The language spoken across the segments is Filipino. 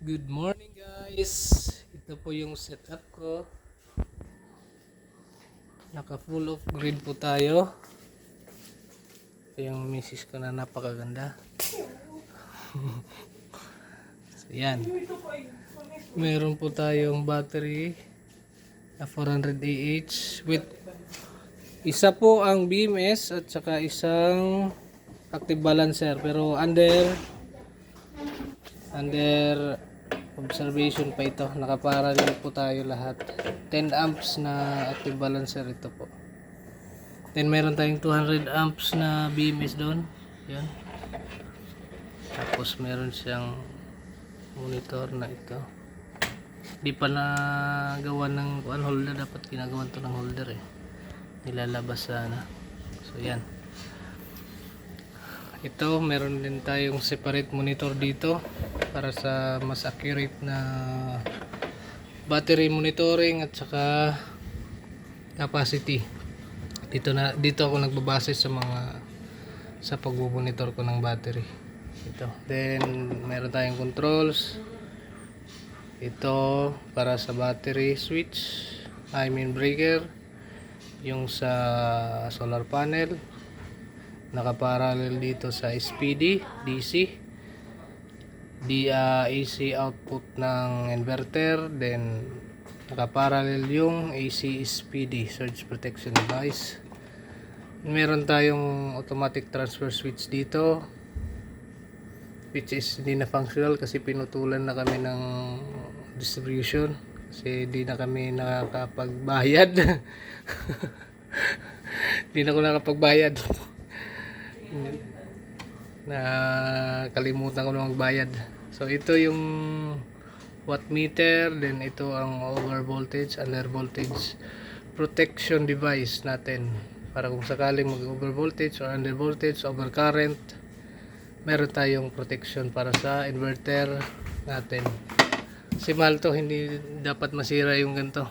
Good morning guys. Ito po yung setup ko. Naka full of grid po tayo. Ito yung misis ko na napakaganda. So yan. Meron po tayong battery na 400 Ah with isa po ang BMS at saka isang active balancer, pero under observation pa ito. Nakaparallel po tayo lahat. 10 amps na active balancer ito po. Then meron tayong 200 amps na BMS doon. Yan. Tapos meron siyang monitor na ito. Di pa na gawa ng holder. Dapat ginagawa to ng holder eh. Nilalabas sana. So yan. Ito, meron din tayong separate monitor dito para sa mas accurate na battery monitoring at saka capacity. Dito ako nagbabase sa pagbo-monitor ko ng battery. Ito. Then meron tayong controls. Ito para sa battery switch, breaker, yung sa solar panel. Nakaparallel dito sa SPD, DC, AC output ng inverter, then nakaparallel yung AC SPD, surge protection device. Meron tayong automatic transfer switch dito, which is hindi na functional kasi pinutulan na kami ng distribution kasi hindi na kami nakakapagbayad. Hindi na ako nakapagbayad. Kalimutan ko na magbayad. So ito yung watt meter, then ito ang over voltage, under voltage protection device natin para kung sakaling mag over voltage or under voltage, over current, meron tayong protection para sa inverter natin. Si Malto, hindi dapat masira yung ganito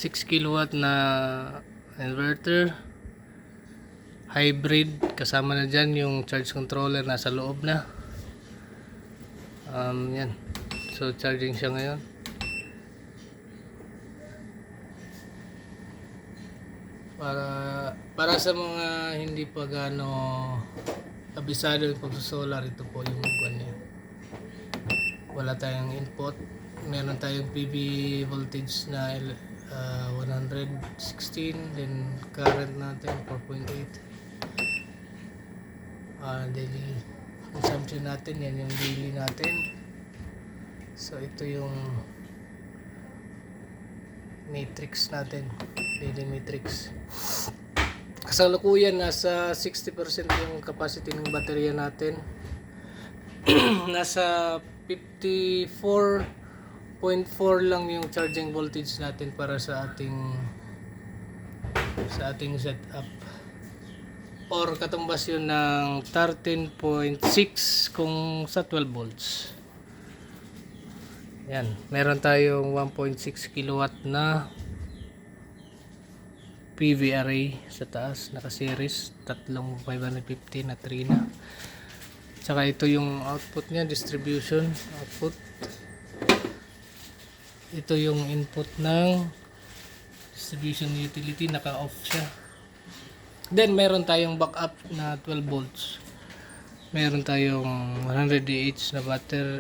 6 kilowatt na inverter hybrid, kasama na dyan yung charge controller, nasa loob na. Yan, so charging siya ngayon. Para sa mga hindi pa gaano abisado yung pagsusolar, ito po yung niya. Wala tayong input, meron tayong PV voltage na 116, then current natin 4.8. Daily consumption natin, yan yung daily natin. So ito yung matrix natin, daily matrix. Kasalukuyan nasa 60% yung capacity ng baterya natin. Nasa 54.4 lang yung charging voltage natin para sa ating setup, or katumbas yun ng 13.6 kung sa 12 volts. Yan, meron tayong 1.6 kilowatt na PV array sa taas, naka-series, tatlong 550 na 3 na. Tsaka ito yung output niya, distribution output. Ito yung input ng distribution utility, naka-off siya. Then meron tayong backup na 12 volts. Meron tayong 100 Ah na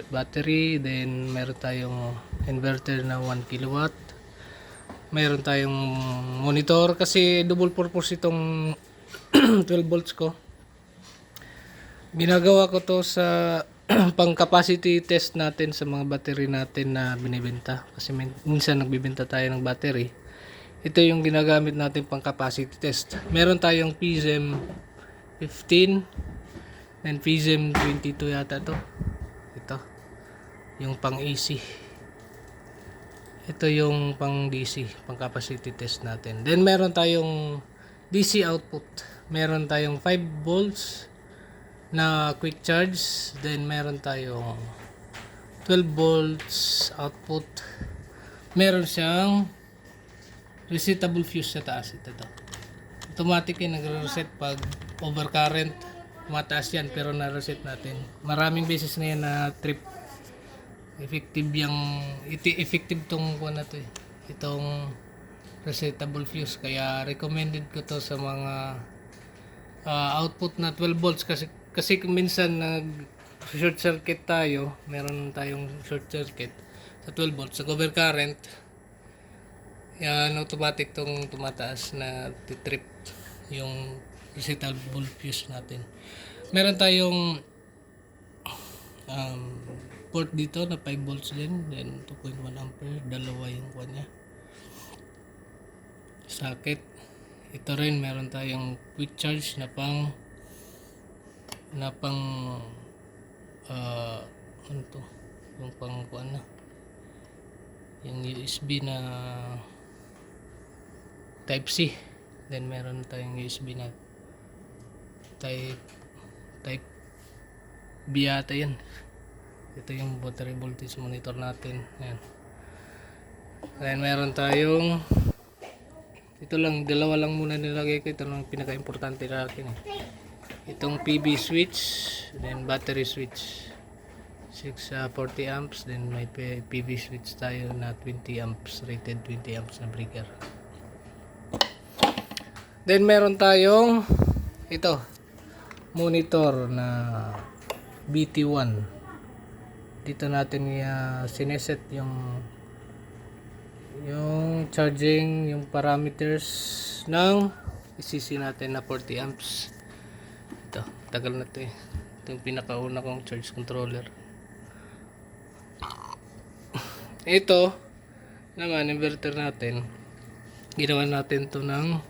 battery, then meron tayong inverter na 1 kilowatt. Meron tayong monitor kasi double purpose itong 12 volts ko. Ginagawa ko to sa pang capacity test natin sa mga battery natin na binibenta, kasi minsan nagbibenta tayo ng battery. Ito yung ginagamit natin pang capacity test. Meron tayong PSM 15 and PSM 22 yata to. Ito yung pang AC. Ito yung pang DC, pang capacity test natin. Then meron tayong DC output. Meron tayong 5 volts na quick charge. Then meron tayong 12 volts output. Meron siyang resetable fuse sa taas. Ito to. Automatic yung nagre-reset pag overcurrent. Mataas yan pero na-reset natin. Maraming beses na yan na trip effective tong kuan na to eh. Itong resetable fuse, kaya recommended ko to sa mga output na 12 volts kasi kung minsan nag short circuit tayo, meron tayong short circuit sa 12 volts sa cover current, yan automatic tong tumataas na titrip yung resetable fuse natin. Meron tayong port dito na 5 volts din, then 2.1 ampere, dalawa yung kuha niya socket. Ito rin meron tayong quick charge na pang ano to, yung pang kuan na yung USB na type C. Then meron tayong USB na type B ata yan. Ito yung battery voltage monitor natin. Ayan. Then meron tayong ito lang, dalawa lang muna nilagay ko. Ito lang pinaka-importante na akin eh. Itong PV switch, then battery switch 40 amps, then may PV switch tayo na 20 amps, rated 20 amps na breaker. Then meron tayong ito, monitor na BT1. Dito natin sineset yung charging, yung parameters ng ICC natin na 40 amps. Ito, tagal na ito eh. Ito yung pinakauna kong charge controller. Ito naman, inverter natin. Ginawa natin to ng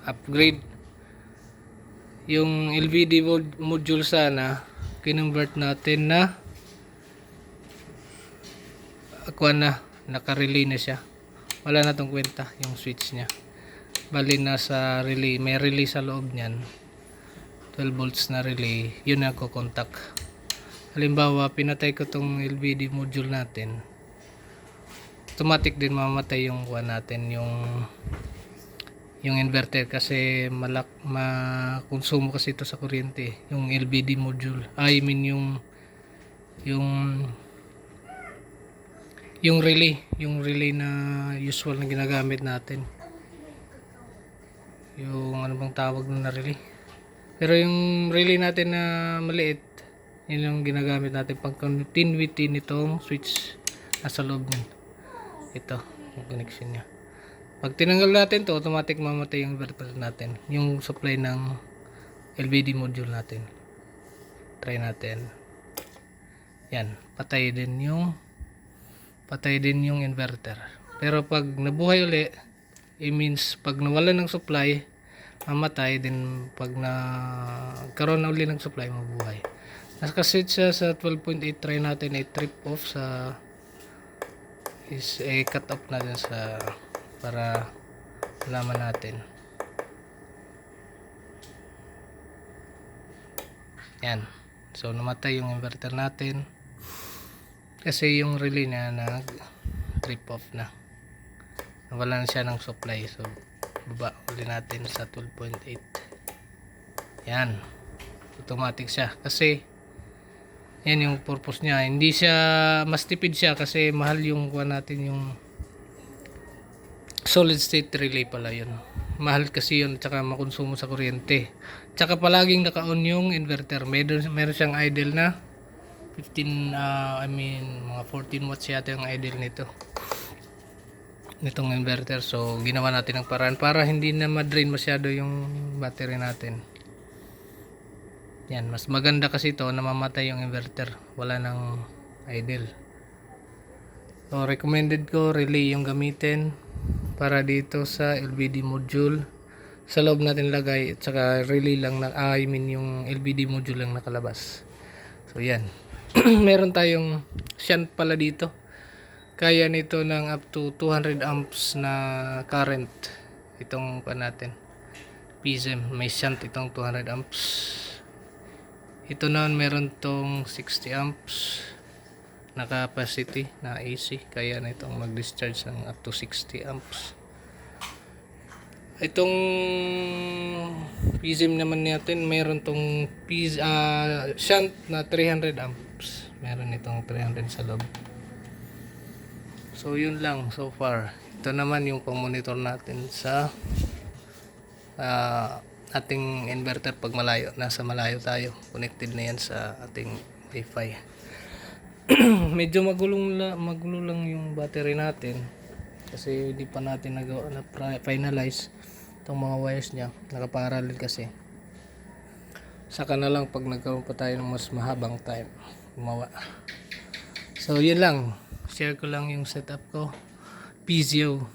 upgrade. Yung LVD module sana kinonvert natin na naka-relay na siya. Wala na tong kwenta yung switch niya. Bali na sa relay, may relay sa loob niyan. 12 volts na relay, yun na ko contact. Halimbawa, pinatay ko tong LVD module natin. Automatic din mamatay yung natin, yung inverter kasi makonsumo kasi ito sa kuryente, yung LVD module. I mean yung relay na usual na ginagamit natin. Yung ano bang tawag na relay? Pero yung relay natin na maliit, yun yung ginagamit natin pang continuity nitong switch nasa loob niyan. Ito, yung connection niya. Pag tinanggal natin to, automatic mamatay yung inverter natin, yung supply ng LVD module natin. Try natin. Yan, patay din yung inverter. Pero pag nabuhay uli, it means pag nawala ng supply, mamatay din. Pag nagkaroon na uli ng supply, mabuhay. Nakaset siya sa 12.8. Try natin i-trip off cut off natin para malaman natin. Yan. So namatay yung inverter natin kasi yung relay na nag-trip off na. Nawala na siya ng supply. So baba uli natin sa 12.8. Yan. Automatic siya kasi yan yung purpose niya. Hindi siya, mas tipid siya kasi mahal yung kuha natin, yung solid state relay pala yun. Mahal kasi yun, tsaka makonsumo sa kuryente. Tsaka palaging naka-on yung inverter. Meron siyang idle na 15, mga 14 watts yata yung idle nitong inverter. So ginawa natin ng paraan para hindi na ma-drain masyado yung battery natin. Yan, mas maganda kasi ito, namamatay yung inverter, wala nang idle. So recommended ko relay yung gamitin para dito sa LVD module. Sa loob natin lagay, at saka relay lang yung LVD module lang nakalabas. So yan. Meron tayong shunt pala dito. Kaya nito ng up to 200 amps na current. Itong natin PSM, may shunt itong 200 amps. Ito naman meron tong 60 amps na capacity na AC, kaya na itong mag-discharge ng up to 60 amps. Itong PSM naman natin, mayroon tong shunt na 300 amps. Meron itong 300 sa loob. So yun lang so far. Ito naman yung pang-monitor natin sa ating inverter pag malayo. Nasa malayo tayo. Connected na yan sa ating Wi-Fi. Medyo magulo lang yung battery natin. Kasi hindi pa natin nagawa na finalize itong mga wires niya. Nakaparallel kasi. Saka na lang pag nagkaroon pa tayo ng mas mahabang time gumawa. So yun lang. Share ko lang yung setup ko. Peace yo.